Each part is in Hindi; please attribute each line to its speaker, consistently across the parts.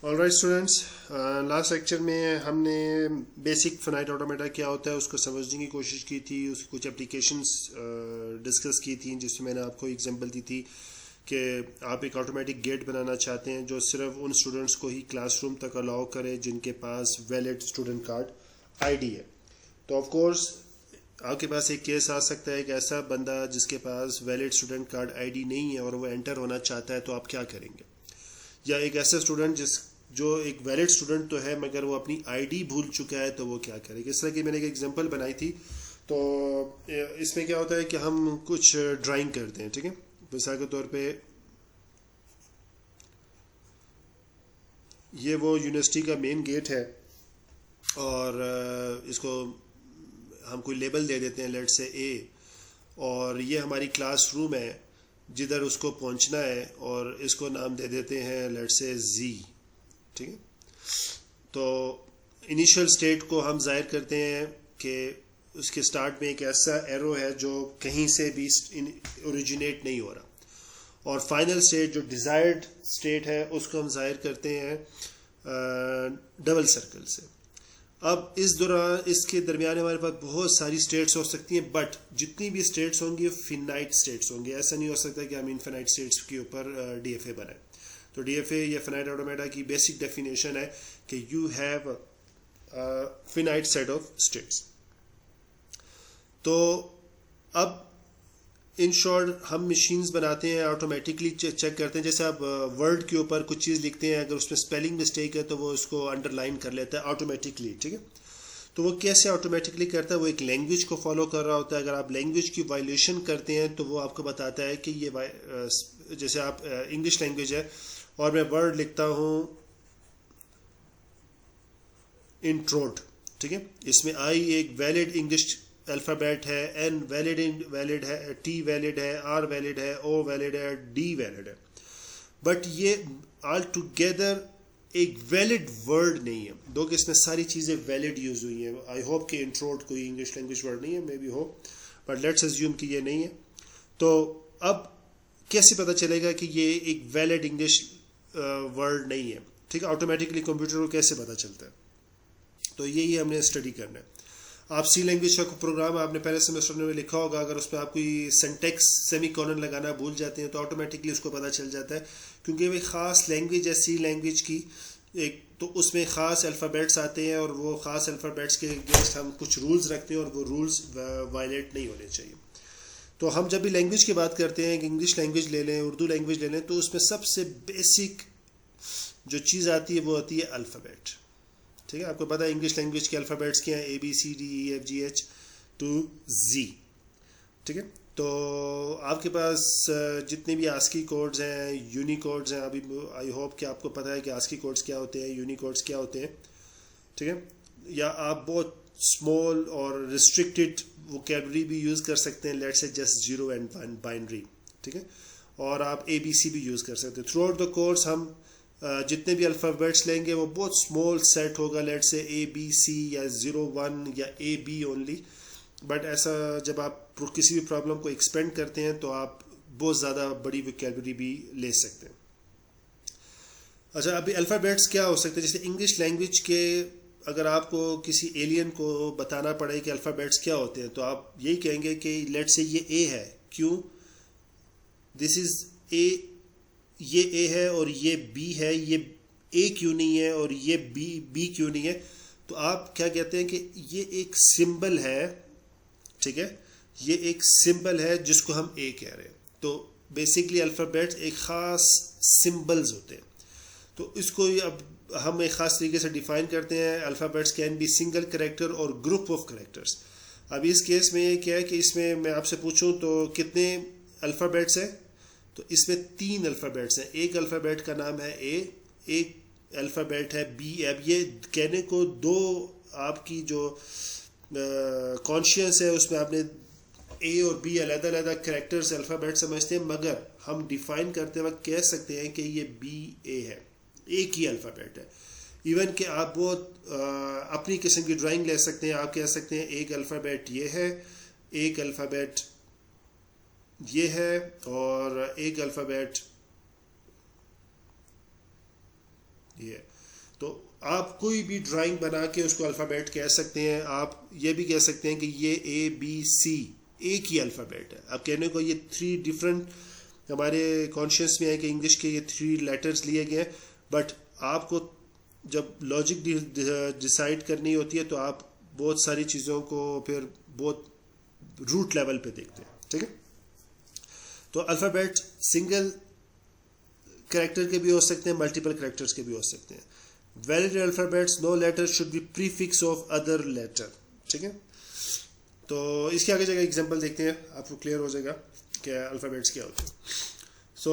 Speaker 1: ऑलराइट स्टूडेंट्स, लास्ट लेक्चर में हमने बेसिक फिनाइट ऑटोमेटा क्या होता है उसको समझने की कोशिश की थी। उसकी कुछ एप्लीकेशंस डिस्कस की थी, जिसमें मैंने आपको एग्जांपल दी थी कि आप एक ऑटोमेटिक गेट बनाना चाहते हैं जो सिर्फ उन स्टूडेंट्स को ही क्लासरूम तक अलाउ करे जिनके पास वैलिड स्टूडेंट कार्ड आईडी है। तो ऑफ कोर्स आपके पास एक केस आ सकता है कि ऐसा बंदा जिसके पास वैलिड स्टूडेंट कार्ड आईडी नहीं है और वो एंटर होना चाहता है, तो आप क्या करेंगे? या एक ऐसा स्टूडेंट जो एक वैलिड स्टूडेंट तो है मगर वो अपनी आईडी भूल चुका है, तो वो क्या करेगा? इस तरह की मैंने एक एग्जांपल बनाई थी। तो इसमें क्या होता है कि हम कुछ ड्राइंग करते हैं, ठीक है। मिसाल के तौर पे ये वो यूनिवर्सिटी का मेन गेट है और इसको हम कोई लेबल दे देते हैं, लेट से ए, और ये हमारी क्लासरूम है जिधर उसको पहुंचना है, और इसको नाम दे देते हैं लेट से जी, ठीक है। तो इनिशियल स्टेट को हम जाहिर करते हैं कि उसके स्टार्ट में एक ऐसा एरो है जो कहीं से भी ओरिजिनेट नहीं हो रहा, और फाइनल स्टेट जो डिज़ायर्ड स्टेट है उसको हम जाहिर करते हैं डबल सर्कल से। अब इस दौरान इसके दरमियान हमारे पास बहुत सारी स्टेट्स हो सकती हैं, बट जितनी भी स्टेट्स होंगी वो फिनाइट स्टेट्स होंगे। ऐसा नहीं हो सकता कि हम इनफिनाइट स्टेट्स के ऊपर डीएफए बनाएं। तो डीएफए या फिनाइट ऑटोमेटा की बेसिक डेफिनेशन है कि you have finite set of states. तो अब इन शॉर्ट हम मशीन्स बनाते हैं, ऑटोमेटिकली चेक करते हैं। जैसे आप वर्ड के ऊपर कुछ चीज़ लिखते हैं, अगर उसमें स्पेलिंग मिस्टेक है तो वो उसको अंडरलाइन कर लेता है ऑटोमेटिकली, ठीक है। तो वो कैसे ऑटोमेटिकली करता है? वो एक लैंग्वेज को फॉलो कर रहा होता है। अगर आप लैंग्वेज की वायलेशन करते हैं तो वो आपको बताता है कि ये जैसे आप इंग्लिश लैंग्वेज है और मैं वर्ड लिखता हूँ इंट्रोड, ठीक है। इसमें आई एक वैलिड इंग्लिश अल्फ़ाबेट है, एन वैलिड है, टी वैलिड है, आर वैलिड है, ओ वैलिड है, डी वैलिड है, बट ये ऑल टुगेदर एक वैलिड वर्ड नहीं है। दो कि इसमें सारी चीज़ें वैलिड यूज हुई हैं। आई होप कि इंट्रोड कोई इंग्लिश लैंग्वेज वर्ड नहीं है, मे बी हो, बट लेट्स अज्यूम कि ये नहीं है। तो अब कैसे पता चलेगा कि ये एक वैलिड इंग्लिश वर्ड नहीं है? ठीक है, ऑटोमेटिकली कंप्यूटर को कैसे पता चलता है? तो यही हमने स्टडी करना है। आप सी लैंग्वेज का प्रोग्राम आपने पहले सेमेस्टर में लिखा होगा, अगर उसमें आप कोई सेंटेक्स सेमीकोलन लगाना भूल जाते हैं तो ऑटोमेटिकली उसको पता चल जाता है, क्योंकि वही ख़ास लैंग्वेज है सी लैंग्वेज की एक, तो उसमें ख़ास अल्फ़ाबेट्स आते हैं और वो ख़ास अल्फ़ाबेट्स के अगेंस्ट हम कुछ रूल्स रखते हैं और वो रूल्स वायलेट नहीं होने चाहिए। तो हम जब भी लैंग्वेज की बात करते हैं, इंग्लिश लैंग्वेज ले लें, उर्दू लैंग्वेज ले लें, तो उसमें सबसे बेसिक जो चीज़ आती है वो आती है अल्फ़ाबेट, ठीक है। आपको पता है इंग्लिश लैंग्वेज के अल्फ़ाबेट्स क्या हैं? A B C D E F G H to G, ठीक है। तो आपके पास जितने भी आस्की कोड्स हैं, यूनिकोड्स हैं, अभी आई होप कि आपको पता है कि आस्की कोड्स क्या होते हैं, यूनिकोड्स क्या होते हैं, ठीक है। या आप बहुत स्मॉल और रिस्ट्रिक्टेड वोकेबलरी भी यूज़ कर सकते हैं, let's say just zero and binary, ठीक है। और आप ए बी सी भी यूज़ कर सकते हैं। थ्रू आउट द कोर्स हम जितने भी अल्फ़ाबेट्स लेंगे वो बहुत स्मॉल सेट होगा, लेट से ए बी सी या 0 1 या ए बी ओनली। बट ऐसा जब आप किसी भी प्रॉब्लम को एक्सपेंड करते हैं तो आप बहुत ज़्यादा बड़ी वोकेबलरी भी ले सकते हैं। अच्छा, अभी अल्फ़ाबेट्स क्या हो सकते हैं? जैसे इंग्लिश लैंग्वेज के अगर आपको किसी एलियन को बताना पड़े कि अल्फ़ाबेट्स क्या होते हैं, तो आप यही कहेंगे कि लेट से ये ए है, क्यों? दिस इज़ ए, ये ए है और ये बी है, ये ए क्यों नहीं है और ये बी क्यों नहीं है? तो आप क्या कहते हैं कि ये एक सिंबल है, ठीक है, ये एक सिंबल है जिसको हम ए कह रहे हैं। तो बेसिकली अल्फ़ाबेट्स एक ख़ास सिंबल्स होते हैं। तो इसको अब हम एक ख़ास तरीके से डिफ़ाइन करते हैं। Alphabets can be single character और ग्रुप ऑफ करेक्टर्स। अब इस केस में ये क्या है कि इसमें मैं आपसे पूछूं तो कितने अल्फ़ाबेट्स हैं? तो इसमें 3 अल्फ़ाबेट्स हैं। एक अल्फ़ाबेट का नाम है ए, एक अल्फ़ाबेट है बी। अब ये कहने को दो आपकी जो कॉन्शियस है उसमें आपने ए और बी अलग अलग करेक्टर्स अल्फ़ाबेट समझते हैं, मगर हम डिफ़ाइन करते वक्त कह सकते हैं कि ये बी ए है, एक ही अल्फ़ाबेट है। इवन कि आप बहुत अपनी किस्म की ड्राइंग ले सकते हैं। आप कह सकते हैं एक अल्फ़ाबेट ये है, एक अल्फ़ाबेट ये है और एक अल्फ़ाबेट ये तो आप कोई भी ड्राइंग बना के उसको अल्फ़ाबेट कह सकते हैं। आप ये भी कह सकते हैं कि ये ABC एक ही अल्फ़ाबेट है। अब कहने को ये 3 डिफरेंट हमारे कॉन्शियस में है कि इंग्लिश के ये 3 लेटर्स लिए गए हैं, बट आपको जब लॉजिक डिसाइड करनी होती है तो आप बहुत सारी चीज़ों को फिर बहुत रूट लेवल पे देखते हैं, ठीक है। तो अल्फ़ाबेट सिंगल कैरेक्टर के भी हो सकते हैं, मल्टीपल कैरेक्टर्स के भी हो सकते हैं। Valid alphabets no letter should be prefix of other letter, ठीक है। तो इसके आगे जगह एग्जांपल देखते हैं, आपको क्लियर हो जाएगा कि अल्फ़ाबेट्स क्या होते हैं। सो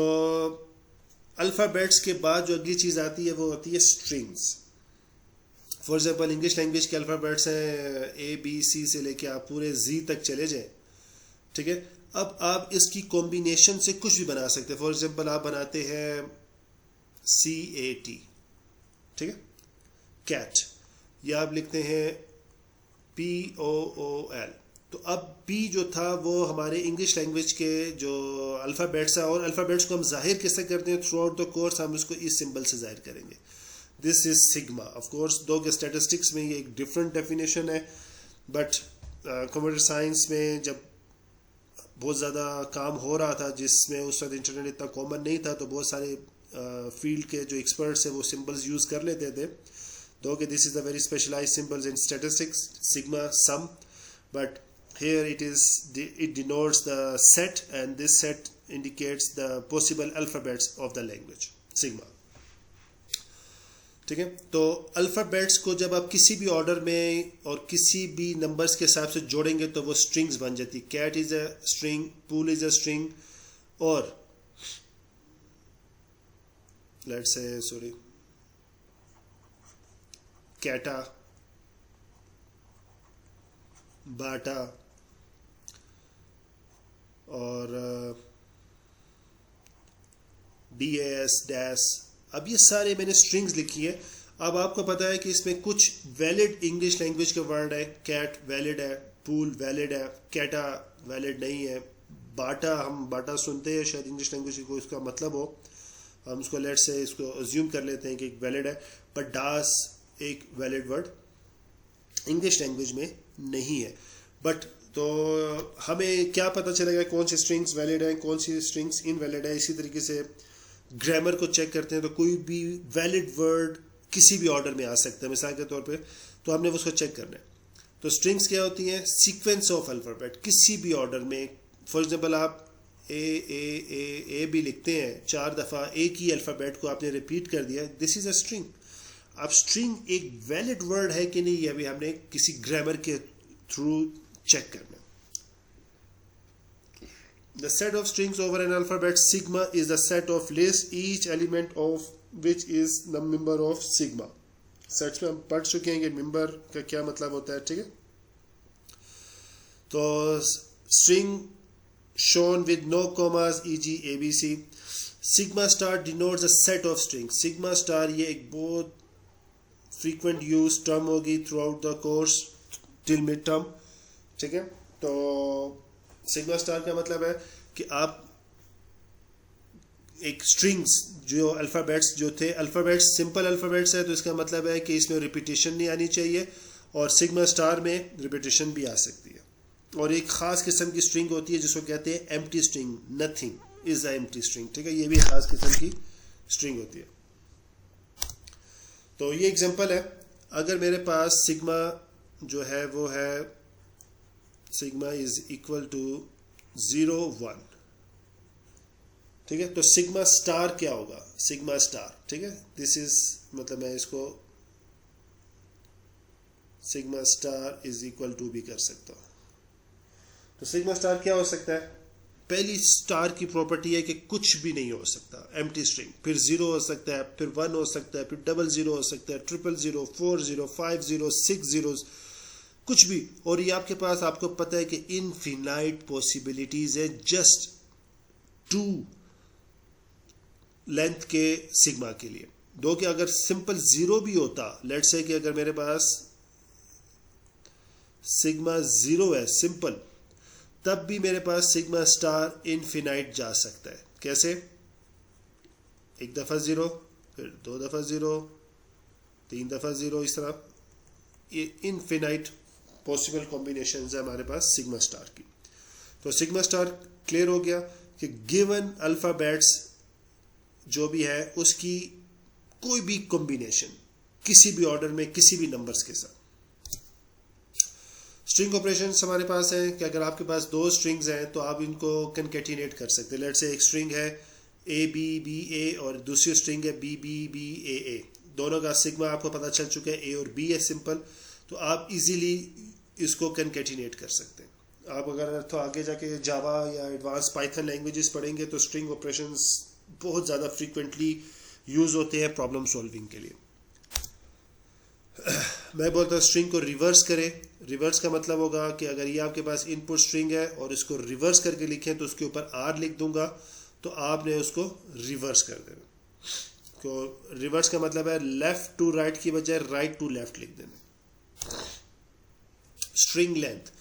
Speaker 1: अल्फ़ाबेट्स के बाद जो अगली चीज़ आती है वो होती है strings. For example English language के अल्फ़ाबेट्स हैं ABC से लेके आप पूरे Z तक चले जाएं, ठीक है। अब आप इसकी कॉम्बिनेशन से कुछ भी बना सकते हैं। फॉर एग्जांपल आप बनाते हैं CAT, ठीक है, कैट, या आप लिखते हैं POOL। तो अब P जो था वो हमारे इंग्लिश लैंग्वेज के जो अल्फ़ाबेट्स है, और अल्फ़ाबेट्स को हम जाहिर कैसे करते हैं थ्रू आउट द कोर्स, हम इसको इस सिंबल से जाहिर करेंगे। This is sigma. Of course दो के स्टैटिस्टिक्स में ये एक डिफरेंट डेफिनेशन है, बट कंप्यूटर साइंस में जब बहुत ज़्यादा काम हो रहा था, जिसमें उस वक्त इंटरनेट इतना कॉमन नहीं था, तो बहुत सारे फील्ड के जो एक्सपर्ट्स हैं वो सिंबल्स यूज़ कर लेते थे। दो कि this is a very specialised symbols in statistics, sigma, sum, but here it denotes the set, and this set indicates the possible alphabets of the language, sigma, ठीक है। तो अल्फ़ाबेट्स को जब आप किसी भी ऑर्डर में और किसी भी नंबर्स के हिसाब से जोड़ेंगे तो वो स्ट्रिंग्स बन जाती। Cat is a string, pool is a string, और लेट्स से सॉरी कैटा, बाटा, और DAS, डैश। अब ये सारे मैंने स्ट्रिंग्स लिखी है। अब आपको पता है कि इसमें कुछ वैलिड इंग्लिश लैंग्वेज के वर्ड है। कैट वैलिड है, पूल वैलिड है, कैटा वैलिड नहीं है, बाटा, हम बाटा सुनते हैं, शायद इंग्लिश लैंग्वेज को इसका मतलब हो, हम उसको लेट से इसको अज्यूम कर लेते हैं कि एक वैलिड है, बट डास एक वैलिड वर्ड इंग्लिश लैंग्वेज में नहीं है। बट तो हमें क्या पता चलेगा कौन सी स्ट्रिंग्स वैलिड है, कौन सी स्ट्रिंग्स इनवैलिड है। इसी तरीके से ग्रामर को चेक करते हैं, तो कोई भी वैलिड वर्ड किसी भी ऑर्डर में आ सकता है मिसाल के तौर पे, तो हमने उसको चेक करना है। तो स्ट्रिंग्स क्या होती हैं? सीक्वेंस ऑफ अल्फ़ाबेट किसी भी ऑर्डर में। फॉर एग्जांपल आप ए भी लिखते हैं 4 दफ़ा, एक ही अल्फ़ाबेट को आपने रिपीट कर दिया, दिस इज़ अ स्ट्रिंग। अब स्ट्रिंग एक वैलिड वर्ड है कि नहीं, ये अभी हमने किसी ग्रामर के थ्रू चेक करना। The set of strings over an alphabet sigma is the set of lists, each element of which is the member of sigma. Sets में हम पढ़ चुके हैं कि मेंबर का क्या मतलब होता है, ठीक है। तो string shown with no commas e.g. ABC, sigma star denotes a set of strings. sigma star ये एक बहुत frequent use term होगी throughout the course till mid term, ठीक है। तो सिग्मा स्टार का मतलब है कि आप एक स्ट्रिंग्स जो अल्फ़ाबेट्स जो थे, अल्फ़ाबेट्स सिंपल अल्फ़ाबेट्स है, तो इसका मतलब है कि इसमें रिपीटेशन नहीं आनी चाहिए, और सिग्मा स्टार में रिपीटेशन भी आ सकती है। और एक ख़ास किस्म की स्ट्रिंग होती है जिसको कहते हैं empty string, nothing is a empty string, ठीक है। ये भी ख़ास किस्म की स्ट्रिंग होती है। तो ये एग्जांपल है। अगर मेरे पास सिग्मा जो है वो है सिग्मा इज इक्वल टू 0 1, ठीक है। तो सिग्मा स्टार क्या होगा? सिग्मा स्टार, ठीक है, दिस इज मतलब मैं इसको sigma star is equal to भी कर सकता हूं। तो सिग्मा स्टार क्या हो सकता है? पहली स्टार की प्रॉपर्टी है कि कुछ भी नहीं हो सकता, एम्प्टी स्ट्रिंग, फिर 0 हो सकता है, फिर 1 हो सकता है, फिर 00 हो सकता है, 000, 40, 50, 6 zeros, कुछ भी। और ये आपके पास, आपको पता है कि इनफिनाइट पॉसिबिलिटीज है जस्ट 2 लेंथ के सिग्मा के लिए। दो कि अगर सिंपल 0 भी होता, लेट्स से कि अगर मेरे पास सिग्मा 0 है सिंपल, तब भी मेरे पास सिग्मा स्टार इनफिनाइट जा सकता है। कैसे? एक दफ़ा 0, फिर 2 दफ़ा 0, 3 दफ़ा 0, इस तरह ये इनफिनाइट पॉसिबल कॉम्बिनेशंस है हमारे पास सिग्मा स्टार की। तो सिग्मा स्टार क्लियर हो गया कि गिवन अल्फ़ाबेट्स जो भी है उसकी कोई भी कॉम्बिनेशन किसी भी ऑर्डर में किसी भी नंबर्स के साथ। स्ट्रिंग ऑपरेशंस हमारे पास है कि अगर आपके पास 2 स्ट्रिंग्स हैं तो आप इनको कनकैटिनेट कर सकते हैं। लेट्स से एक स्ट्रिंग है ए बी बी ए और दूसरी स्ट्रिंग है बी बी बी ए, दोनों का सिग्मा आपको पता चल चुका है, ए और बी है सिंपल, तो आप इजीली इसको कनकैटिनेट कर सकते हैं। आप अगर तो आगे जाके जावा या एडवांस पाइथन लैंग्वेजेस पढ़ेंगे तो स्ट्रिंग ऑपरेशंस बहुत ज़्यादा फ्रीक्वेंटली यूज़ होते हैं प्रॉब्लम सॉल्विंग के लिए। मैं बोलता हूँ स्ट्रिंग को रिवर्स करें। रिवर्स का मतलब होगा कि अगर ये आपके पास इनपुट स्ट्रिंग है और इसको रिवर्स करके लिखें तो उसके ऊपर आर लिख दूंगा, तो आपने उसको रिवर्स कर देना। तो रिवर्स का मतलब है लेफ्ट टू राइट की बजाय राइट टू लेफ्ट लिख देना। स्ट्रिंग लेंथ,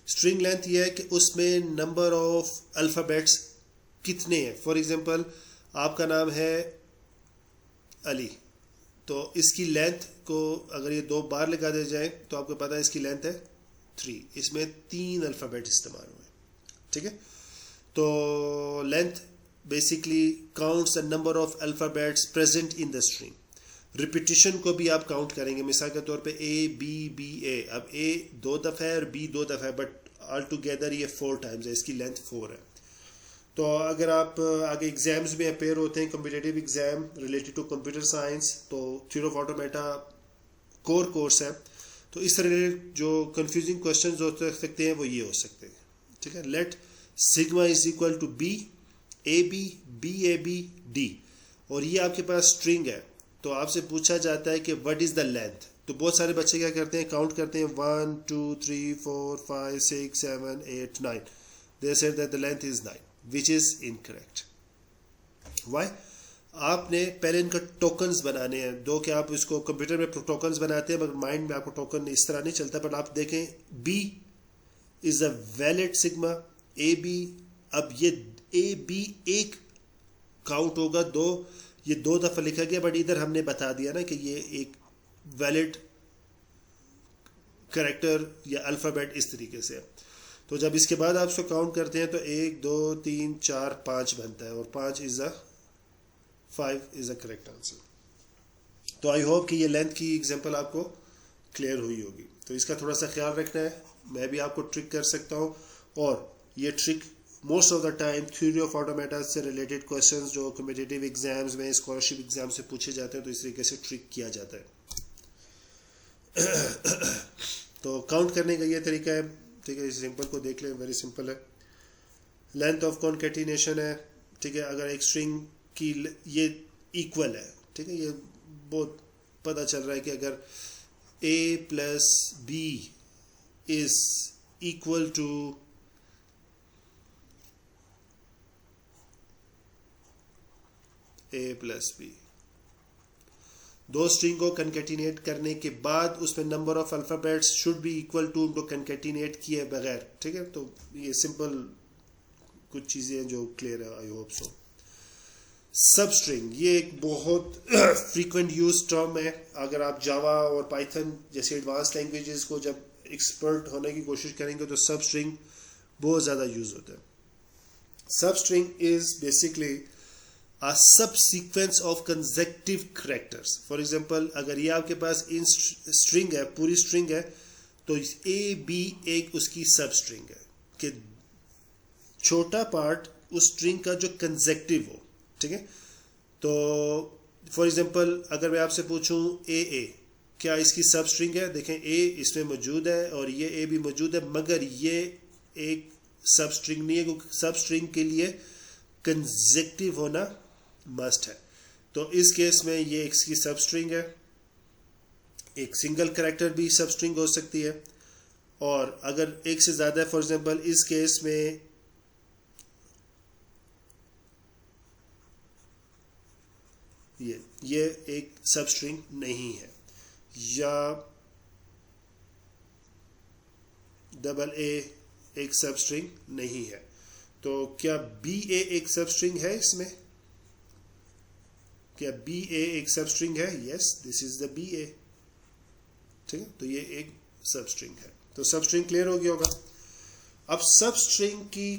Speaker 1: स्ट्रिंग लेंथ ये है कि उसमें नंबर ऑफ अल्फ़ाबेट्स कितने हैं। फॉर एग्जांपल आपका नाम है अली, तो इसकी लेंथ को अगर ये 2 बार लगा दे जाए तो आपको पता है इसकी लेंथ है 3, इसमें 3 अल्फ़ाबेट इस्तेमाल हुए, ठीक है। तो length basically counts the number of alphabets present in the string. Repetition को भी आप काउंट करेंगे, मिसाल के तौर पे ए बी बी ए, अब ए 2 दफ़ा है और बी 2 दफ़ा है, बट ऑल टुगेदर ये 4 टाइम्स है, इसकी लेंथ 4 है। तो अगर आप आगे एग्जाम्स में अपेयर होते हैं, competitive exam related to computer science, तो theory of automata core course है, तो इस तरह जो कंफ्यूजिंग क्वेश्चंस हो सकते हैं वो ये हो सकते हैं, ठीक है। Let sigma is equal to B A B D, और ये आपके पास स्ट्रिंग है, तो आपसे पूछा जाता है कि व्हाट इज़ द लेंथ। तो बहुत सारे बच्चे क्या करते हैं, काउंट करते हैं 1 2 3 4 5 6 7 8 9, they said that the length is 9, which is incorrect. Why? आपने पहले इनका टोकन्स बनाने हैं, दो कि आप इसको कंप्यूटर में टोकन्स बनाते हैं, मगर माइंड में आपको टोकन इस तरह नहीं चलता। पर आप देखें B is a valid sigma, A B, अब ये ए बी एक काउंट होगा 2, ये 2 दफ़ा लिखा गया, बट इधर हमने बता दिया ना कि ये एक वैलिड कैरेक्टर या अल्फ़ाबेट इस तरीके से है। तो जब इसके बाद आप उसको काउंट करते हैं तो 1 2 3 4 5 बनता है, और 5 इज़ अ करेक्ट आंसर। तो आई होप कि ये लेंथ की एग्जांपल आपको क्लियर हुई होगी। तो इसका थोड़ा सा ख्याल रखना है, मैं भी आपको ट्रिक कर सकता हूँ, और ये trick most of the time theory of automata से रिलेटेड क्वेश्चंस जो कॉम्पिटिटिव एग्जाम्स में, स्कॉलरशिप एग्जाम से पूछे जाते हैं, तो इस तरीके से ट्रिक किया जाता है। तो काउंट करने का ये तरीका है, ठीक है। इस सिंपल को देख लें, वेरी सिंपल है। लेंथ ऑफ कॉन्केटिनेशन है, ठीक है। अगर एक स्ट्रिंग की ये इक्वल है, ठीक है, ये बहुत पता चल रहा है कि अगर a plus B is equal to a plus B, दो स्ट्रिंग को कनकेटिनेट करने के बाद उसमें number of alphabets should be equal to उनको कनकेटिनेट किए बगैर, ठीक है। तो ये सिंपल कुछ चीज़ें जो क्लियर है, आई होप सो। सब स्ट्रिंग ये एक बहुत फ्रीक्वेंट यूज टर्म है। अगर आप जावा और पाइथन जैसे एडवांस लैंग्वेजेस को जब एक्सपर्ट होने की कोशिश करेंगे तो सब स्ट्रिंग बहुत ज़्यादा यूज होता है। सब string is basically a subsequence of consecutive characters. For example, अगर ये आपके पास इन स्ट्रिंग है, पूरी स्ट्रिंग है, तो ए बी एक उसकी सब स्ट्रिंग है कि छोटा पार्ट उस स्ट्रिंग का जो कंसेक्टिव हो, ठीक है। तो फॉर एग्जांपल अगर मैं आपसे पूछूं ए क्या इसकी सब स्ट्रिंग है, देखें ए इसमें मौजूद है और ये ए भी मौजूद है, मगर ये एक सब स्ट्रिंग नहीं है, क्योंकि सब स्ट्रिंग के लिए कंसेक्टिव होना मस्ट है। तो इस केस में ये एक की सब स्ट्रिंग है, एक सिंगल कैरेक्टर भी सब स्ट्रिंग हो सकती है, और अगर एक से ज़्यादा, फॉर एग्जांपल इस केस में ये एक सब स्ट्रिंग नहीं है, या डबल ए एक सब स्ट्रिंग नहीं है। तो क्या बी ए एक सब स्ट्रिंग है इसमें? क्या बी ए एक सब स्ट्रिंग है? Yes, this is the B A. ठीक है, तो ये एक सब स्ट्रिंग है। तो सब स्ट्रिंग क्लियर हो गया होगा। अब सब स्ट्रिंग की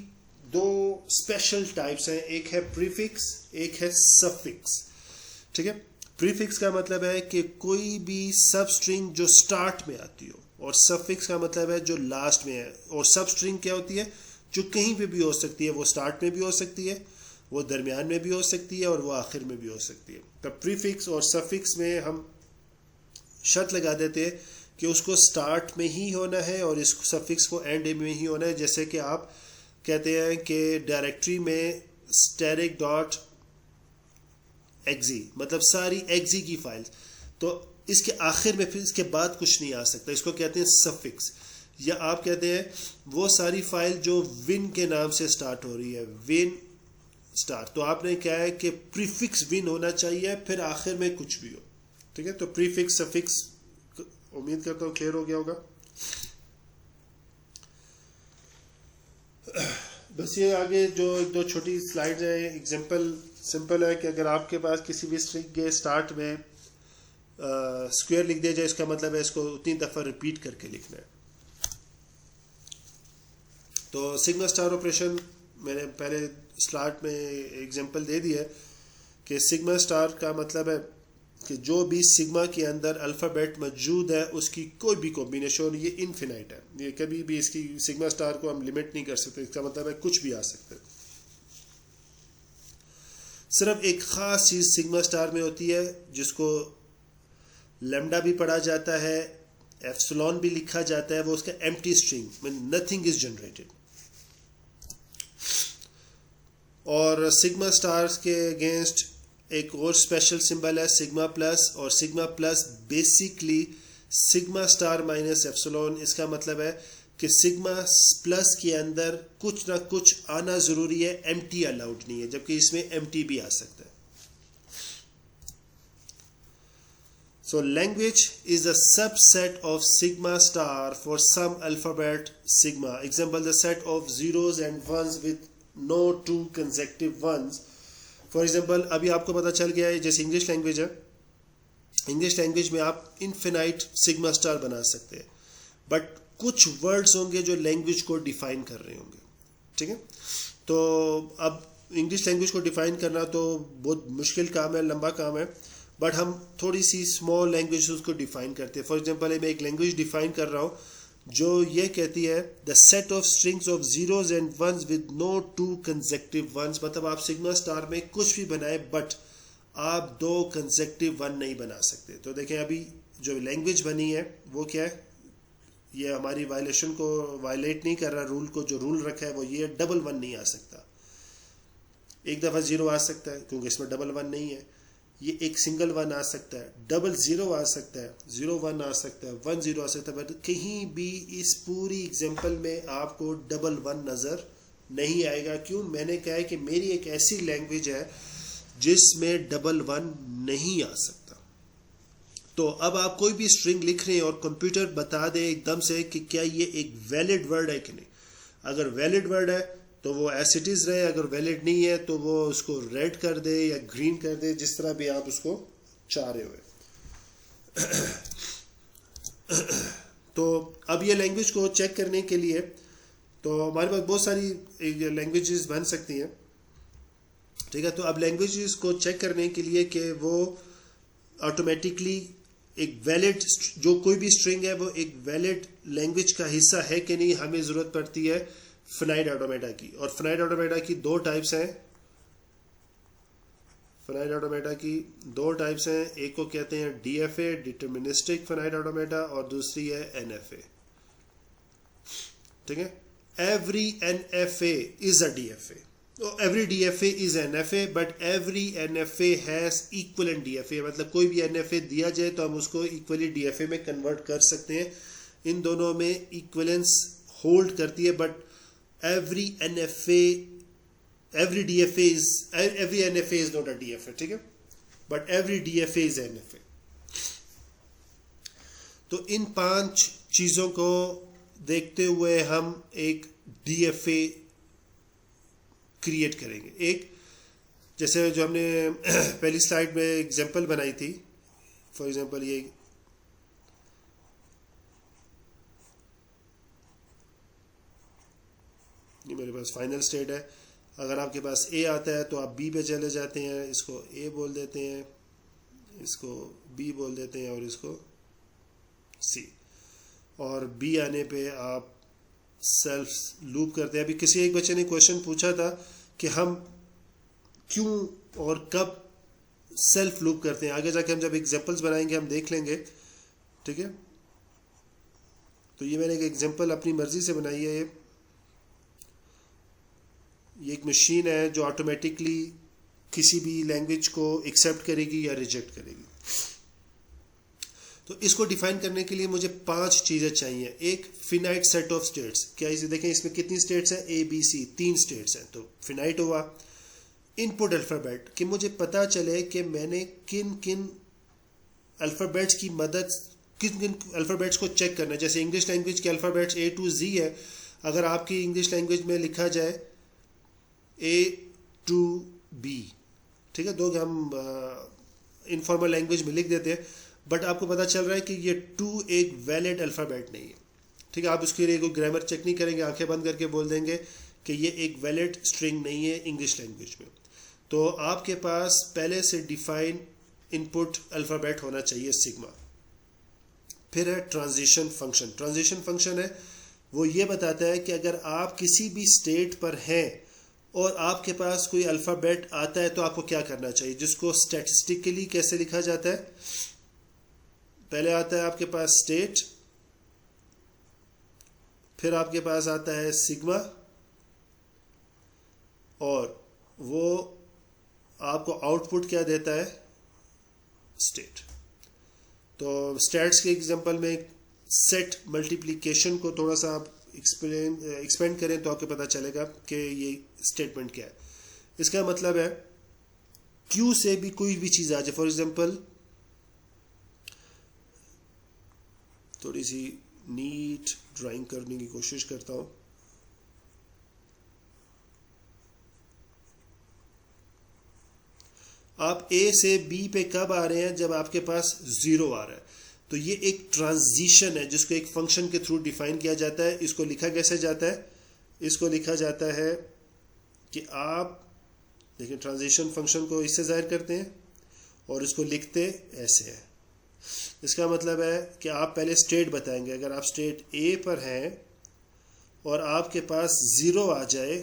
Speaker 1: दो स्पेशल टाइप्स हैं, एक है प्रीफिक्स, एक है सफिक्स। ठीक है, प्रीफिक्स का मतलब है कि कोई भी सब स्ट्रिंग जो स्टार्ट में आती हो, और सफिक्स का मतलब है जो लास्ट में है। और सब स्ट्रिंग क्या होती है? जो कहीं पे भी हो सकती है, वो स्टार्ट में भी हो सकती है, वो दरमियान में भी हो सकती है, और वो आखिर में भी हो सकती है। तो प्रीफिक्स और सफिक्स में हम शर्त लगा देते हैं कि उसको स्टार्ट में ही होना है और इस सफिक्स को एंड में ही होना है। जैसे कि आप कहते हैं कि डायरेक्टरी में स्टैटिक डॉट एक्जी, मतलब सारी एक्जी की फाइल्स, तो इसके आखिर में फिर इसके बाद कुछ नहीं आ सकता, इसको कहते हैं सफिक्स। या आप कहते हैं वो सारी फाइल जो विन के नाम से स्टार्ट हो रही है, विन स्टार, तो आपने क्या है कि प्रीफिक्स विन होना चाहिए, फिर आखिर में कुछ भी हो। ठीक है, तो प्रीफिक्स सफिक्स उम्मीद करता हूं क्लियर हो गया होगा। बस ये आगे जो एक दो छोटी स्लाइड है, एग्जांपल सिंपल है कि अगर आपके पास किसी भी स्ट्रिंग के स्टार्ट में स्क्वायर लिख दिया जाए, इसका मतलब है इसको उतनी दफ़ा रिपीट करके लिखना है। तो सिग्मा स्टार ऑपरेशन मैंने पहले स्लाइड में एग्जांपल दे दिया है कि सिग्मा स्टार का मतलब है कि जो भी सिग्मा के अंदर अल्फ़ाबेट मौजूद है उसकी कोई भी कॉम्बिनेशन, ये इनफिनाइट है, ये कभी भी इसकी सिग्मा स्टार को हम लिमिट नहीं कर सकते। इसका मतलब है कुछ भी आ सकता है। सिर्फ एक ख़ास चीज़ सिग्मा स्टार में होती है जिसको लैम्डा भी पढ़ा जाता है, एप्सिलॉन भी लिखा जाता है, वो उसका एम्प्टी स्ट्रिंग में नथिंग इज जनरेटेड। और सिग्मा स्टार्स के अगेंस्ट एक और स्पेशल सिंबल है सिग्मा प्लस, और sigma plus basically sigma star minus epsilon. इसका मतलब है कि सिग्मा प्लस के अंदर कुछ ना कुछ आना ज़रूरी है, एम्प्टी अलाउड नहीं है, जबकि इसमें एम्प्टी भी आ सकता है। So language is a subset of sigma star for some alphabet sigma. Example, the set of zeros and ones with no two consecutive ones. For example, अभी आपको पता चल गया है, जैसे इंग्लिश लैंग्वेज है, इंग्लिश लैंग्वेज में आप इनफिनाइट सिग्मा स्टार बना सकते हैं, बट कुछ वर्ड्स होंगे जो लैंग्वेज को डिफाइन कर रहे होंगे। ठीक है, तो अब इंग्लिश लैंग्वेज को डिफाइन करना तो बहुत मुश्किल काम है, लंबा काम है, बट हम थोड़ी सी स्मॉल लैंग्वेज उसको डिफाइन करते हैं। फॉर एग्जांपल मैं एक लैंग्वेज डिफाइन कर रहा हूँ जो ये कहती है the set of strings of zeros and ones with no two consecutive ones. मतलब आप सिग्मा स्टार में कुछ भी बनाए, बट आप दो कंसेक्टिव वन नहीं बना सकते। तो देखें अभी जो लैंग्वेज बनी है वो क्या है, ये हमारी वायलेशन को वायलेट नहीं कर रहा, रूल को जो रूल रखा है वो ये डबल वन नहीं आ सकता। एक दफ़ा जीरो आ सकता है क्योंकि इसमें डबल वन नहीं है, ये एक सिंगल वन आ सकता है, डबल जीरो आ सकता है, जीरो वन आ सकता है, वन जीरो आ सकता है, बट कहीं भी इस पूरी एग्जांपल में आपको डबल वन नज़र नहीं आएगा। क्यों? मैंने कहा है कि मेरी एक ऐसी लैंग्वेज है जिसमें डबल वन नहीं आ सकता। तो अब आप कोई भी स्ट्रिंग लिख रहे हैं और कंप्यूटर बता दे एकदम से कि क्या ये एक वैलिड वर्ड है कि नहीं। अगर वैलिड वर्ड है तो वो एज इट इज़ रहे, अगर वैलिड नहीं है तो वो उसको रेड कर दे या ग्रीन कर दे, जिस तरह भी आप उसको चाह रहे हुए। तो अब ये लैंग्वेज को चेक करने के लिए तो हमारे पास बहुत सारी लैंग्वेजेस बन सकती हैं। ठीक है, तो अब लैंग्वेजेस को चेक करने के लिए कि वो ऑटोमेटिकली एक वैलिड, जो कोई भी स्ट्रिंग है वो एक वैलिड लैंग्वेज का हिस्सा है कि नहीं, हमें ज़रूरत पड़ती है फिनाइट ऑटोमेटा की। और फिनाइट ऑटोमेटा की दो टाइप्स हैं, फिनाइट ऑटोमेटा की दो टाइप्स हैं, एक को कहते हैं डीएफए डिटर्मिनिस्टिक फिनाइट ऑटोमेटा और दूसरी है एनएफए। ठीक है, every NFA is a DFA, every DFA is NFA, but every NFA has equivalent DFA। मतलब कोई भी NFA दिया जाए तो हम उसको इक्वली DFA में कन्वर्ट कर सकते हैं। इन दोनों में इक्वलेंस होल्ड करती है, but every NFA is not a DFA। ठीक है, but every DFA is NFA। तो इन 5 चीज़ों को देखते हुए हम एक DFA क्रिएट करेंगे। एक जैसे जो हमने पहली स्लाइड में एग्जांपल बनाई थी, फॉर एग्जांपल ये ये मेरे पास फाइनल स्टेट है। अगर आपके पास ए आता है तो आप बी पे चले जाते हैं, इसको ए बोल देते हैं, इसको बी बोल देते हैं और इसको सी, और बी आने पे आप सेल्फ लूप करते हैं। अभी किसी एक बच्चे ने क्वेश्चन पूछा था कि हम क्यों और कब सेल्फ लूप करते हैं, आगे जाके हम जब एग्जांपल्स बनाएंगे हम देख लेंगे, ठीक है। तो ये मैंने एक एग्जांपल अपनी मर्जी से बनाई है। ये एक मशीन है जो ऑटोमेटिकली किसी भी लैंग्वेज को एक्सेप्ट करेगी या रिजेक्ट करेगी। तो इसको डिफाइन करने के लिए मुझे 5 चीज़ें चाहिए। एक फिनाइट सेट ऑफ स्टेट्स, क्या इसे देखें इसमें कितनी स्टेट्स हैं, ए बी सी, 3 स्टेट्स हैं, तो फिनाइट हुआ। इनपुट अल्फ़ाबेट, कि मुझे पता चले कि मैंने किन किन अल्फ़ाबेट्स की मदद, किन किन अल्फ़ाबेट्स को चेक करना है। जैसे इंग्लिश लैंग्वेज के अल्फ़ाबेट्स A to Z है, अगर आपकी इंग्लिश लैंग्वेज में लिखा जाए A to B, ठीक है, दो हम इनफॉर्मल लैंग्वेज में लिख देते हैं, बट आपको पता चल रहा है कि ये 2 एक वैलिड अल्फ़ाबेट नहीं है, ठीक है। आप उसके लिए कोई ग्रामर चेक नहीं करेंगे, आंखें बंद करके बोल देंगे कि ये एक वैलिड स्ट्रिंग नहीं है इंग्लिश लैंग्वेज में। तो आपके पास पहले से डिफाइन इनपुट अल्फ़ाबेट होना चाहिए सिग्मा। फिर है ट्रांजिशन फंक्शन। ट्रांजिशन फंक्शन है वो ये बताता है कि अगर आप किसी भी स्टेट पर हैं और आपके पास कोई अल्फ़ाबेट आता है तो आपको क्या करना चाहिए, जिसको स्टैटिस्टिकली कैसे लिखा जाता है। पहले आता है आपके पास स्टेट, फिर आपके पास आता है सिग्मा, और वो आपको आउटपुट क्या देता है, स्टेट। तो स्टैट्स के एग्जांपल में सेट मल्टीप्लिकेशन को थोड़ा सा आप एक्सपेंड करें तो आपको पता चलेगा कि ये स्टेटमेंट क्या है। इसका मतलब है क्यू से भी कोई भी चीज़ आ जाए, फॉर एग्जांपल थोड़ी सी नीट ड्राइंग करने की कोशिश करता हूँ। आप ए से बी पे कब आ रहे हैं, जब आपके पास 0 आ रहा है। तो ये एक ट्रांजिशन है जिसको एक फंक्शन के थ्रू डिफाइन किया जाता है। इसको लिखा कैसे जाता है, इसको लिखा जाता है कि आप देखिए ट्रांजिशन फंक्शन को इससे जाहिर करते हैं और इसको लिखते ऐसे है। इसका मतलब है कि आप पहले स्टेट बताएंगे। अगर आप स्टेट ए पर हैं और आपके पास 0 आ जाए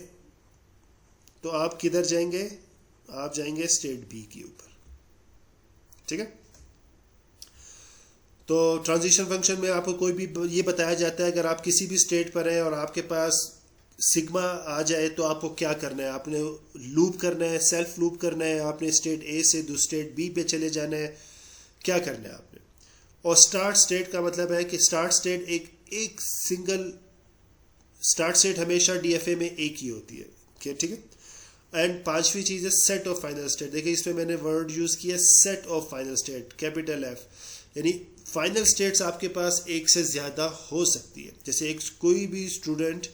Speaker 1: तो आप किधर जाएंगे, आप जाएंगे स्टेट बी के ऊपर, ठीक है। तो ट्रांजिशन फंक्शन में आपको कोई भी ये बताया जाता है, अगर आप किसी भी स्टेट पर हैं और आपके पास सिग्मा आ जाए तो आपको क्या करना है, आपने लूप करना है, सेल्फ लूप करना है, आपने स्टेट ए से स्टेट बी पे चले जाना है, क्या करना है आपने। और स्टार्ट स्टेट का मतलब है कि स्टार्ट स्टेट एक सिंगल स्टार्ट स्टेट हमेशा डीएफए में एक ही होती है, क्या, ठीक है। एंड 5वीं चीज़ है सेट ऑफ फाइनल स्टेट। देखिए इसमें मैंने वर्ड यूज़ किया set of final state, capital F, यानी फाइनल स्टेट्स आपके पास एक से ज़्यादा हो सकती है। जैसे एक कोई भी स्टूडेंट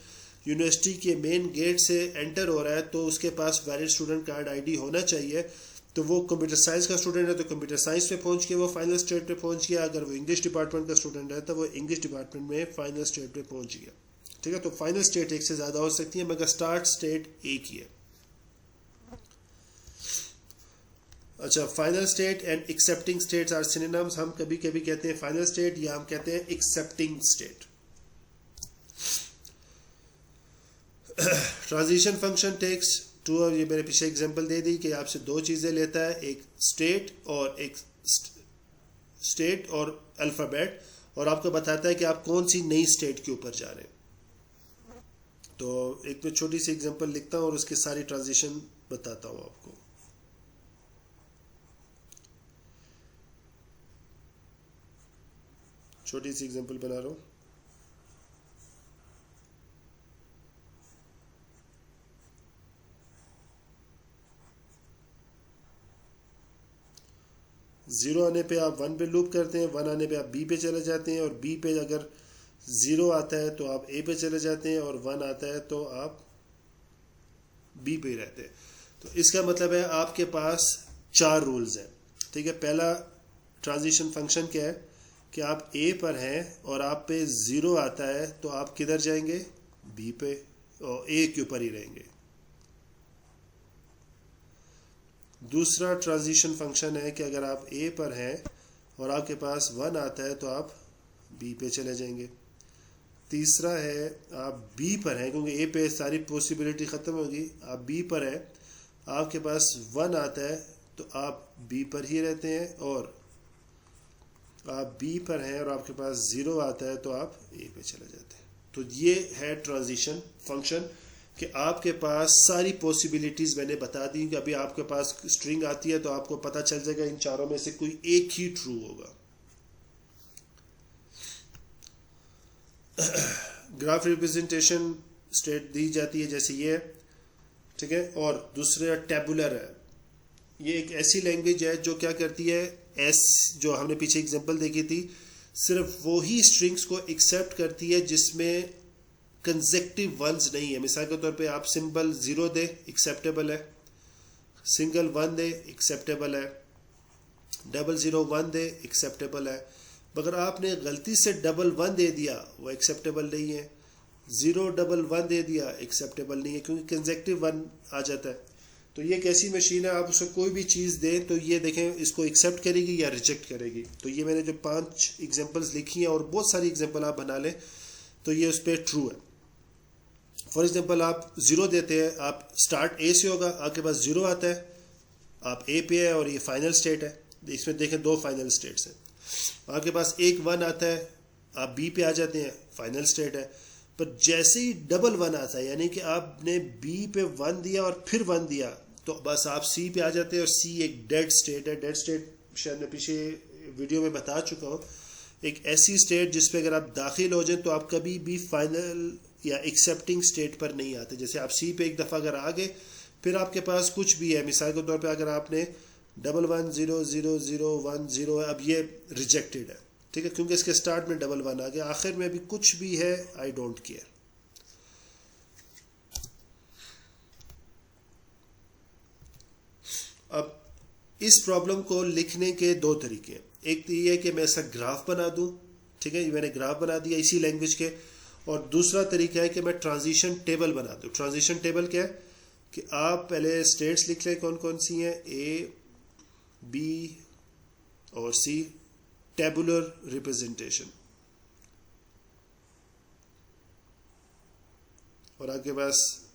Speaker 1: यूनिवर्सिटी के मेन गेट से एंटर हो रहा है तो उसके पास वैलिड स्टूडेंट कार्ड आईडी होना चाहिए। तो वो कंप्यूटर साइंस का स्टूडेंट है तो कंप्यूटर साइंस पे पहुंच के वो फाइनल स्टेट पे पहुंच गया। अगर वो इंग्लिश डिपार्टमेंट का स्टूडेंट है तो वो इंग्लिश डिपार्टमेंट में फाइनल स्टेट पे पहुंच गया, ठीक है। तो फाइनल स्टेट एक से ज़्यादा हो सकती है मगर स्टार्ट स्टेट एक ही है। अच्छा, final state and accepting states are synonyms. हम कभी कभी कहते हैं फाइनल स्टेट या हम कहते हैं accepting state. Transition function takes two, और ये मैंने पीछे एग्जांपल दे दी कि आपसे 2 चीज़ें लेता है, एक स्टेट और अल्फ़ाबेट, और आपको बताता है कि आप कौन सी नई स्टेट के ऊपर जा रहे हैं। तो एक मैं छोटी सी एग्जांपल लिखता हूँ और उसके सारी ट्रांजिशन बताता हूँ आपको। छोटी सी एग्जांपल बना रहा हूँ। ज़ीरो आने पे आप 1 पे लूप करते हैं, 1 आने पे आप बी पे चले जाते हैं, और बी पे अगर 0 आता है तो आप ए पे चले जाते हैं, और 1 आता है तो आप बी पे ही रहते हैं। तो इसका मतलब है आपके पास 4 रूल्स हैं, ठीक है। पहला ट्रांजिशन फंक्शन क्या है कि आप ए पर हैं और आप पे 0 आता है तो आप किधर जाएंगे, बी पे, और ए के ऊपर ही रहेंगे। दूसरा ट्रांजिशन फंक्शन है कि अगर आप ए पर हैं और आपके पास 1 आता है तो आप बी पे चले जाएंगे। तीसरा है आप बी पर हैं, क्योंकि ए पे सारी पॉसिबिलिटी ख़त्म होगी, आप बी पर हैं, आपके पास 1 आता है तो आप बी पर ही रहते हैं, और आप बी पर हैं और आपके पास 0 आता है तो आप ए पे चले जाते हैं। तो ये है ट्रांजिशन फंक्शन कि आपके पास सारी पॉसिबिलिटीज़ मैंने बता दी कि अभी आपके पास स्ट्रिंग आती है तो आपको पता चल जाएगा इन चारों में से कोई एक ही ट्रू होगा। ग्राफ रिप्रेजेंटेशन स्टेट दी जाती है जैसे ये, ठीक है। और दूसरा टेबुलर है, ये एक ऐसी लैंग्वेज है जो क्या करती है, जो हमने पीछे एग्जांपल देखी थी, सिर्फ वो ही स्ट्रिंग्स को एक्सेप्ट करती है जिसमें कंसेक्टिव वंस नहीं है। मिसाल के तौर पे आप सिंबल 0 दे, एक्सेप्टेबल है, सिंगल 1 दे, एक्सेप्टेबल है, 001 दे, एक्सेप्टेबल है। मगर आपने गलती से 1 दे दिया, वो एक्सेप्टेबल नहीं है। 011 दे दिया, एक्सेप्टेबल नहीं है, क्योंकि कंसेक्टिव 1 आ जाता है। तो ये एक ऐसी मशीन है, आप उसको कोई भी चीज़ दें तो ये देखें इसको एक्सेप्ट करेगी या रिजेक्ट करेगी। तो ये मैंने जो 5 एग्जांपल्स लिखी हैं और बहुत सारी एग्जांपल आप बना लें तो ये उस पर ट्रू है। फॉर एग्जांपल आप 0 देते हैं, आप स्टार्ट ए से होगा, आपके पास 0 आता है, आप ए पे है और ये फाइनल स्टेट है। इसमें देखें 2 फाइनल स्टेट्स हैं। आपके पास 1 आता है, आप बी पे आ जाते हैं, फाइनल स्टेट है। पर जैसे ही 1 आता है, यानी कि आपने बी पे 1 दिया और फिर 1 दिया, तो बस आप सी पे आ जाते हैं और सी एक डेड स्टेट है। डेड स्टेट शायद मैं पीछे वीडियो में बता चुका हूँ, एक ऐसी स्टेट जिस पे अगर आप दाखिल हो जाए तो आप कभी भी फाइनल या एक्सेप्टिंग स्टेट पर नहीं आते। जैसे आप सी पे एक दफ़ा अगर आ गए, फिर आपके पास कुछ भी है, मिसाल के तौर पे अगर आपने 11000010 है, अब ये रिजेक्टेड है, ठीक है, क्योंकि इसके स्टार्ट में 1 आ गया, आखिर में भी कुछ भी है, आई डोंट केयर। अब इस प्रॉब्लम को लिखने के 2 तरीके हैं। एक तो ये है कि मैं ऐसा ग्राफ बना दूं, ठीक है, मैंने ग्राफ बना दिया इसी लैंग्वेज के, और दूसरा तरीका है कि मैं ट्रांजिशन टेबल बना दूं। ट्रांजिशन टेबल क्या है कि आप पहले स्टेट्स लिख लें कौन कौन सी हैं, ए, बी और सी, टेबुलर रिप्रेजेंटेशन, और आपके पास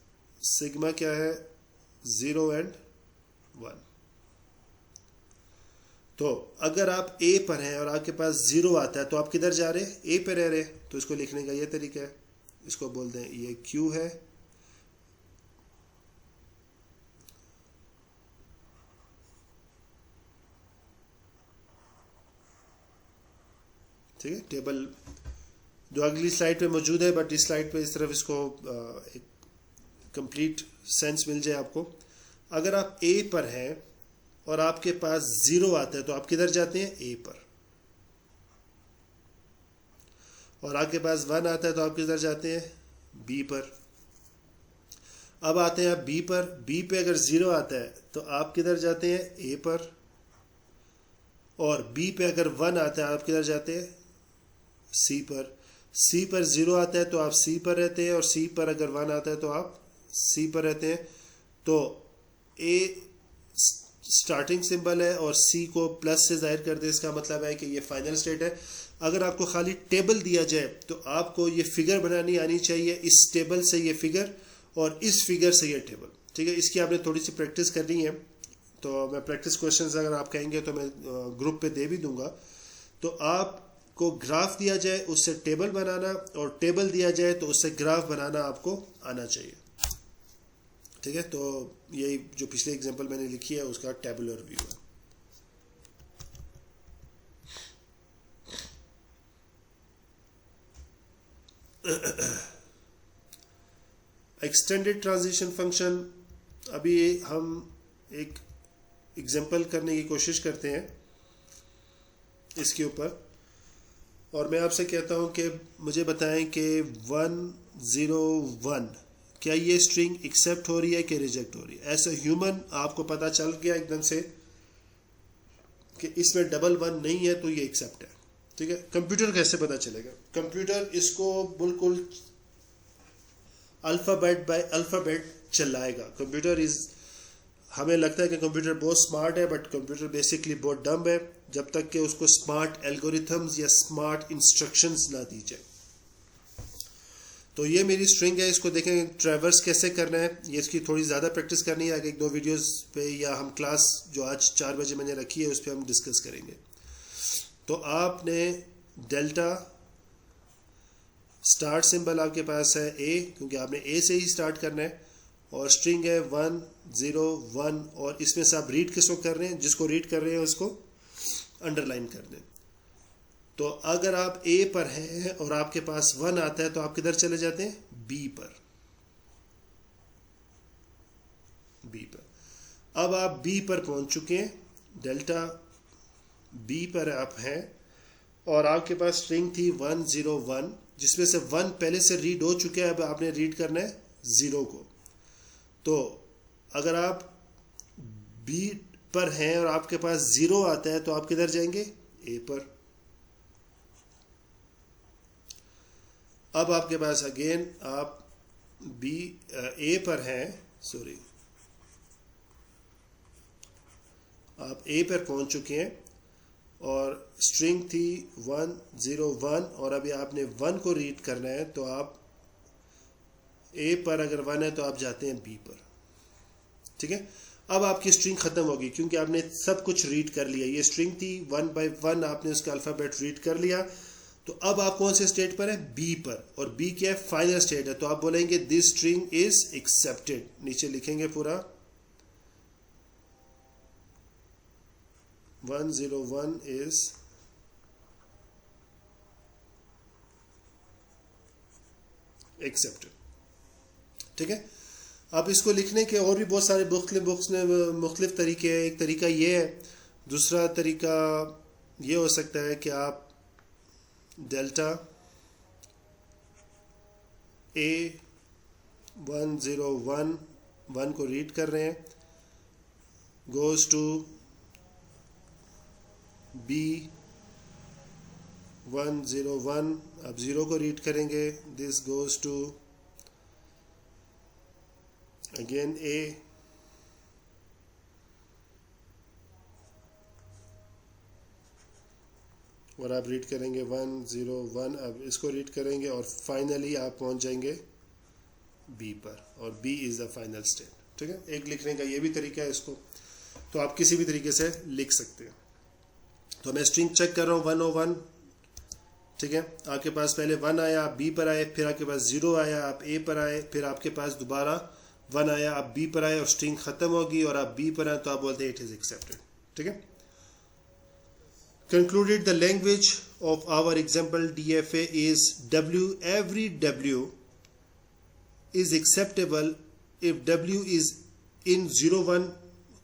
Speaker 1: सिग्मा क्या है, 0 और 1। तो अगर आप ए पर हैं और आपके पास 0 आता है तो आप किधर जा रहे हैं, ए पर रह रहे हैं। तो इसको लिखने का ये तरीका है, इसको बोलते हैं ये क्यू है, ठीक है। टेबल जो अगली स्लाइड पे मौजूद है, बट इस स्लाइड पे इस तरफ इसको एक कंप्लीट सेंस मिल जाए आपको। अगर आप ए पर हैं और आपके पास 0 आता है तो आप किधर जाते हैं, ए पर, और आपके पास 1 आता है तो आप किधर जाते हैं, बी पर। अब आते हैं आप बी पर, बी पे अगर 0 आता है तो आप किधर जाते हैं, ए पर, और बी पे अगर 1 आता है आप किधर जाते हैं, सी पर। सी पर 0 आता है तो आप सी पर रहते हैं, और सी पर अगर 1 आता है तो आप सी पर रहते हैं। तो ए स्टार्टिंग सिंबल है और सी को प्लस से जाहिर कर दे, इसका मतलब है कि ये फाइनल स्टेट है। अगर आपको खाली टेबल दिया जाए तो आपको ये फिगर बनानी आनी चाहिए, इस टेबल से ये फिगर और इस फिगर से ये टेबल, ठीक है। इसकी आपने थोड़ी सी प्रैक्टिस करनी है, तो मैं प्रैक्टिस क्वेश्चंस अगर आप कहेंगे तो मैं ग्रुप पे दे भी दूंगा। तो आपको ग्राफ दिया जाए उससे टेबल बनाना, और टेबल दिया जाए तो उससे ग्राफ बनाना आपको आना चाहिए, ठीक है। तो यही जो पिछले एग्जांपल मैंने लिखी है उसका टेबुलर व्यू है। एक्सटेंडेड ट्रांजिशन फंक्शन, अभी हम एक एग्जांपल करने की कोशिश करते हैं इसके ऊपर, और मैं आपसे कहता हूं कि मुझे बताएं कि 101 क्या ये स्ट्रिंग एक्सेप्ट हो रही है कि रिजेक्ट हो रही है। एज ए ह्यूमन आपको पता चल गया एकदम से कि इसमें 1 नहीं है तो ये एक्सेप्ट है, ठीक है। कंप्यूटर कैसे पता चलेगा, कंप्यूटर इसको बिल्कुल अल्फ़ाबेट बाय अल्फ़ाबेट चलाएगा। कंप्यूटर हमें लगता है कि कंप्यूटर बहुत स्मार्ट है, बट कंप्यूटर बेसिकली बहुत डम्ब है जब तक कि उसको स्मार्ट एल्गोरिथम्स या स्मार्ट इंस्ट्रक्शंस ना दी जाए। तो ये मेरी स्ट्रिंग है, इसको देखें ट्रैवर्स कैसे करना है। ये इसकी थोड़ी ज़्यादा प्रैक्टिस करनी है, आगे एक दो वीडियोस पे या हम क्लास जो आज 4 बजे मैंने रखी है उस पर हम डिस्कस करेंगे। तो आपने डेल्टा स्टार्ट सिंबल आपके पास है ए, क्योंकि आपने ए से ही स्टार्ट करना है, और स्ट्रिंग है 1 0 1, और इसमें से आप रीड किसको कर रहे हैं, जिसको रीड कर रहे हैं उसको अंडरलाइन कर दें। तो अगर आप ए पर हैं और आपके पास 1 आता है तो आप किधर चले जाते हैं, बी पर। अब आप बी पर पहुंच चुके हैं, डेल्टा बी पर आप हैं, और आपके पास स्ट्रिंग थी 1 0 1, जिसमें से 1 पहले से रीड हो चुके हैं। अब आपने रीड करना है 0 को। तो अगर आप बी पर हैं और आपके पास 0 आता है तो आप किधर जाएंगे, ए पर। अब आपके पास अगेन आप ए पर हैं, सॉरी, आप ए पर पहुंच चुके हैं और स्ट्रिंग थी 1 0 1, और अभी आपने 1 को रीड करना है। तो आप ए पर अगर 1 है तो आप जाते हैं बी पर, ठीक है। अब आपकी स्ट्रिंग खत्म होगी क्योंकि आपने सब कुछ रीड कर लिया। ये स्ट्रिंग थी 1 by 1, आपने उसका अल्फ़ाबेट रीड कर लिया। तो अब आप कौन से स्टेट पर है, बी पर, और बी क्या है, फाइनल स्टेट है। तो आप बोलेंगे दिस स्ट्रिंग इज एक्सेप्टेड, नीचे लिखेंगे पूरा 1 0 1 इज एक्सेप्टेड, ठीक है। अब इसको लिखने के और भी बहुत सारे मुख्तलिफ तरीके हैं। एक तरीका ये है, दूसरा तरीका ये हो सकता है कि आप डेल्टा ए 1 0 1 1 को रीड कर रहे हैं, गोज टू बी 1 0 1, अब 0 को रीड करेंगे, दिस गोज टू अगेन ए, और आप रीड करेंगे 1 0 1, अब इसको रीड करेंगे और फाइनली आप पहुंच जाएंगे बी पर, और B is the final state, ठीक है। एक लिखने का ये भी तरीका है इसको, तो आप किसी भी तरीके से लिख सकते हैं। तो मैं स्ट्रिंग चेक कर रहा हूँ 101, ठीक है। आपके पास पहले 1 आया, आप बी पर आए, फिर आपके पास 0 आया, आप ए पर आए, फिर आपके पास दोबारा 1 आया, आप बी पर आए, और स्ट्रिंग खत्म होगी और आप बी पर आए तो आप बोलते हैं इट इज एक्सेप्टेड, ठीक है। Concluded, the language of our example DFA is W. Every W is acceptable if W is in 0 1,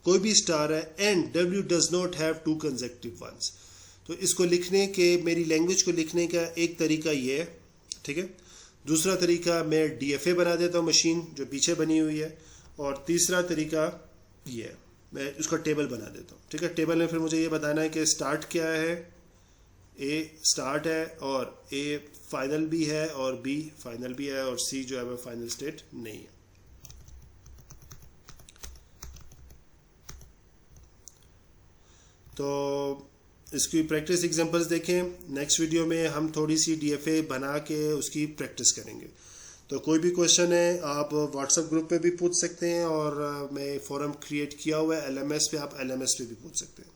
Speaker 1: कोई भी स्टार है, and W does not have 2 consecutive ones. तो इसको लिखने के, मेरी लैंग्वेज को लिखने का एक तरीका ये है, ठीक है। दूसरा तरीका मैं DFA बना देता हूँ, मशीन जो पीछे बनी हुई है, और तीसरा तरीका ये है, मैं उसका टेबल बना देता हूँ, ठीक है। टेबल में फिर मुझे ये बताना है कि स्टार्ट क्या है, ए स्टार्ट है और ए फाइनल भी है और बी फाइनल भी है, और सी जो है वह फाइनल स्टेट नहीं है। तो इसकी प्रैक्टिस एग्जांपल्स देखें। नेक्स्ट वीडियो में हम थोड़ी सी DFA बना के उसकी प्रैक्टिस करेंगे। तो कोई भी क्वेश्चन है आप व्हाट्सएप ग्रुप पे भी पूछ सकते हैं, और मैं फोरम क्रिएट किया हुआ है LMS पे, आप LMS पे भी पूछ सकते हैं।